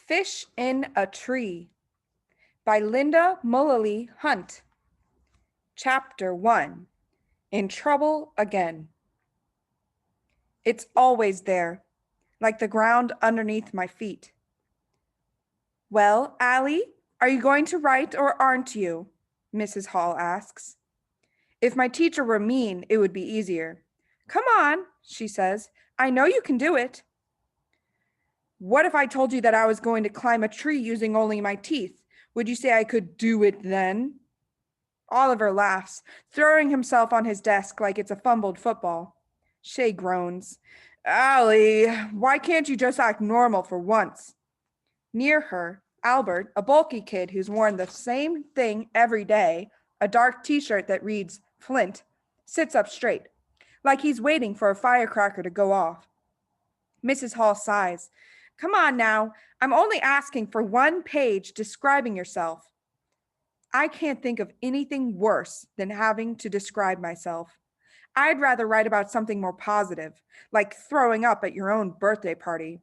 Fish in a Tree by Lynda Mullaly Hunt. Chapter 1. In Trouble Again. It's always there, like the ground underneath my feet. Well, Allie, are you going to write or aren't you? Mrs. Hall asks. If my teacher were mean, it would be easier. Come on, she says. I know you can do it. What if I told you that I was going to climb a tree using only my teeth? Would you say I could do it then? Oliver laughs, throwing himself on his desk like it's a fumbled football. Shay groans. Allie, why can't you just act normal for once? Near her, Albert, a bulky kid who's worn the same thing every day, a dark t-shirt that reads Flint, sits up straight, like he's waiting for a firecracker to go off. Mrs. Hall sighs. Come on now, I'm only asking for one page describing yourself. I can't think of anything worse than having to describe myself. I'd rather write about something more positive, like throwing up at your own birthday party.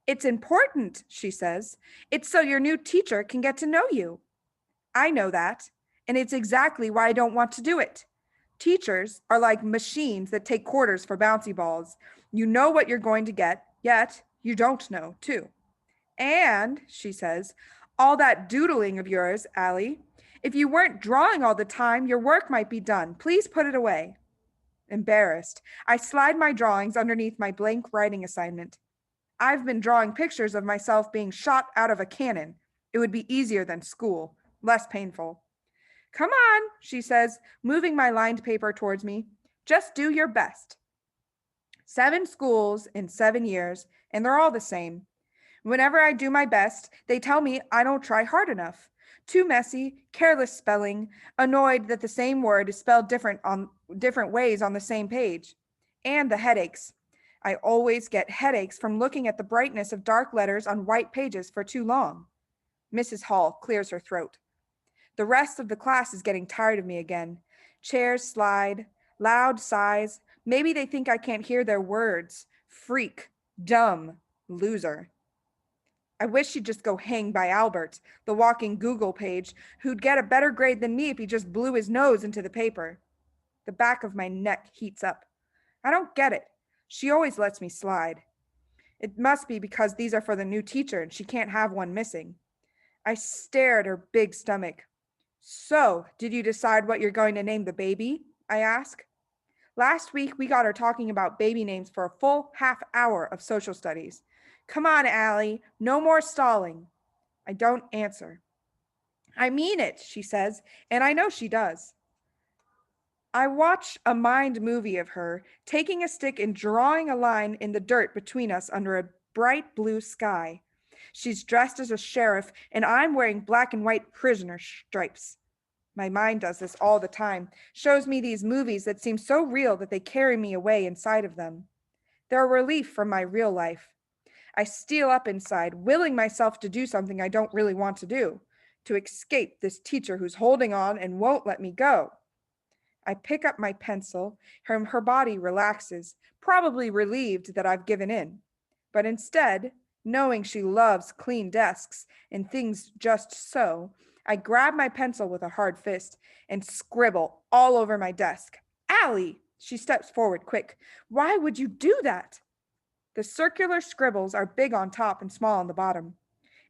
It's important, she says. It's so your new teacher can get to know you. I know that, and it's exactly why I don't want to do it. Teachers are like machines that take quarters for bouncy balls. You know what you're going to get, yet you don't know, too. And, she says, all that doodling of yours, Allie. If you weren't drawing all the time, your work might be done. Please put it away. Embarrassed, I slide my drawings underneath my blank writing assignment. I've been drawing pictures of myself being shot out of a cannon. It would be easier than school, less painful. Come on, she says, moving my lined paper towards me. Just do your best. 7 schools in 7 years, and they're all the same. Whenever I do my best, they tell me I don't try hard enough. Too messy, careless spelling, annoyed that the same word is spelled different ways on the same page. And the headaches. I always get headaches from looking at the brightness of dark letters on white pages for too long. Mrs. Hall clears her throat. The rest of the class is getting tired of me again. Chairs slide, loud sighs. Maybe they think I can't hear their words. Freak, dumb, loser. I wish she'd just go hang by Albert, the walking Google page, who'd get a better grade than me if he just blew his nose into the paper. The back of my neck heats up. I don't get it. She always lets me slide. It must be because these are for the new teacher and she can't have one missing. I stare at her big stomach. So, did you decide what you're going to name the baby? I ask. Last week, we got her talking about baby names for a full half hour of social studies. Come on, Allie, no more stalling. I don't answer. I mean it, she says, and I know she does. I watch a mind movie of her taking a stick and drawing a line in the dirt between us under a bright blue sky. She's dressed as a sheriff, and I'm wearing black and white prisoner stripes. My mind does this all the time, shows me these movies that seem so real that they carry me away inside of them. They're a relief from my real life. I steal up inside, willing myself to do something I don't really want to do, to escape this teacher who's holding on and won't let me go. I pick up my pencil, her body relaxes, probably relieved that I've given in. But instead, knowing she loves clean desks and things just so, I grab my pencil with a hard fist and scribble all over my desk. Allie! She steps forward quick. Why would you do that? The circular scribbles are big on top and small on the bottom.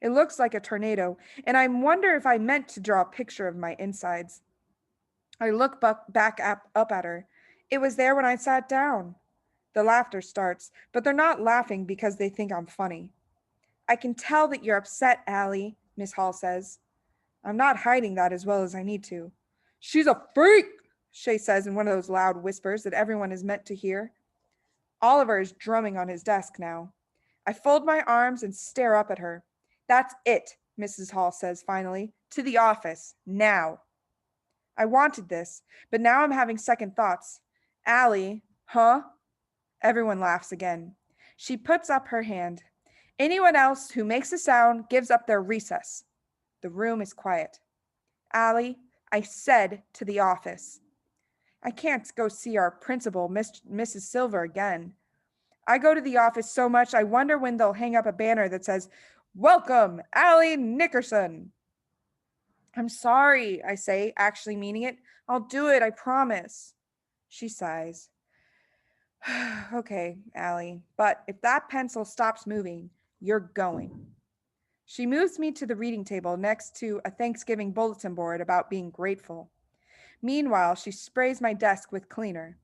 It looks like a tornado, and I wonder if I meant to draw a picture of my insides. I look back up at her. It was there when I sat down. The laughter starts, but they're not laughing because they think I'm funny. I can tell that you're upset, Allie, Miss Hall says. I'm not hiding that as well as I need to. She's a freak, Shay says in one of those loud whispers that everyone is meant to hear. Oliver is drumming on his desk now. I fold my arms and stare up at her. That's it, Mrs. Hall says finally. To the office, now. I wanted this, but now I'm having second thoughts. Allie, huh? Everyone laughs again. She puts up her hand. Anyone else who makes a sound gives up their recess. The room is quiet. Allie, I said to the office. I can't go see our principal, Mrs. Silver, again. I go to the office so much I wonder when they'll hang up a banner that says, Welcome, Allie Nickerson. I'm sorry, I say, actually meaning it. I'll do it, I promise. She sighs. Okay, Allie, but if that pencil stops moving, you're going. She moves me to the reading table next to a Thanksgiving bulletin board about being grateful. Meanwhile, she sprays my desk with cleaner,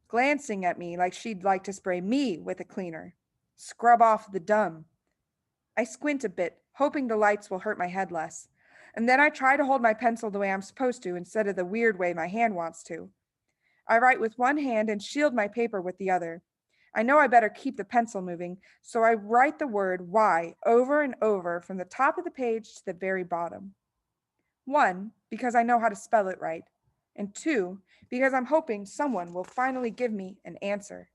glancing at me like she'd like to spray me with a cleaner. Scrub off the dumb. I squint a bit, hoping the lights will hurt my head less. And then I try to hold my pencil the way I'm supposed to instead of the weird way my hand wants to. I write with one hand and shield my paper with the other. I know I better keep the pencil moving, so I write the word why over and over from the top of the page to the very bottom. One, because I know how to spell it right. And two, because I'm hoping someone will finally give me an answer.